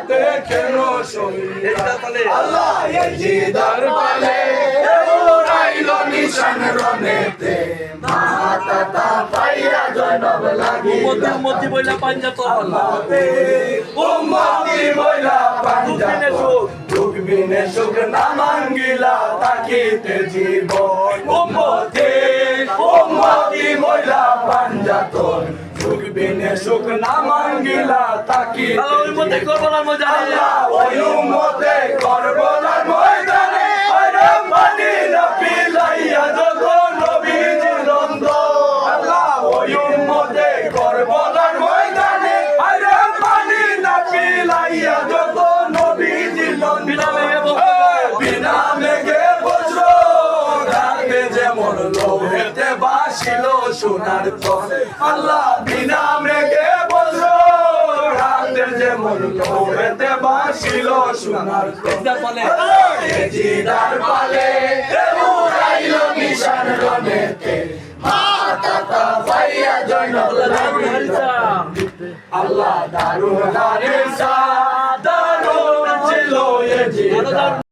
হাতে কেন শহীদ আল্লাহ এজিদার পালে উড়াইলো নিশান রনেতে মাতা পাইয়া জনম লাগি উম্মতি বইলা পাঞ্জাত উম্মতি বইলা পাঞ্জাত দুঃখ বিনে সুখ না মাঙ্গিলা তাকিতে জীবন উম্মতি বইলা পাঞ্জাত দুঃখ বিনে সুখ না মাঙ্গিলা তাকিতে উম্মতে করবলার ময়দানে ওই উম্মতে করবলার ময়দানে আরে পানি না পিলাইয়া যখন নবীজি নন্দ আল্লাহ ওই উম্মতে করবলার ময়দানে আরে পানি না পিলাইয়া যখন নবীজি নন্দ বিনা মেঘে বজ্র গাতে যেমন লোহেতে বাসিল সোনার তরে আল্লাহ বিনা মেঘে বজ্র গাতে যেমন লোহেতে বাসিল সোনার তরে জিদার পালে উড়াইল নিশান রনেতে মাতা পাইয়া জয়নব লাগিলা আল্লাহ দারুন হারিসা দারুন ছিল এ জিদা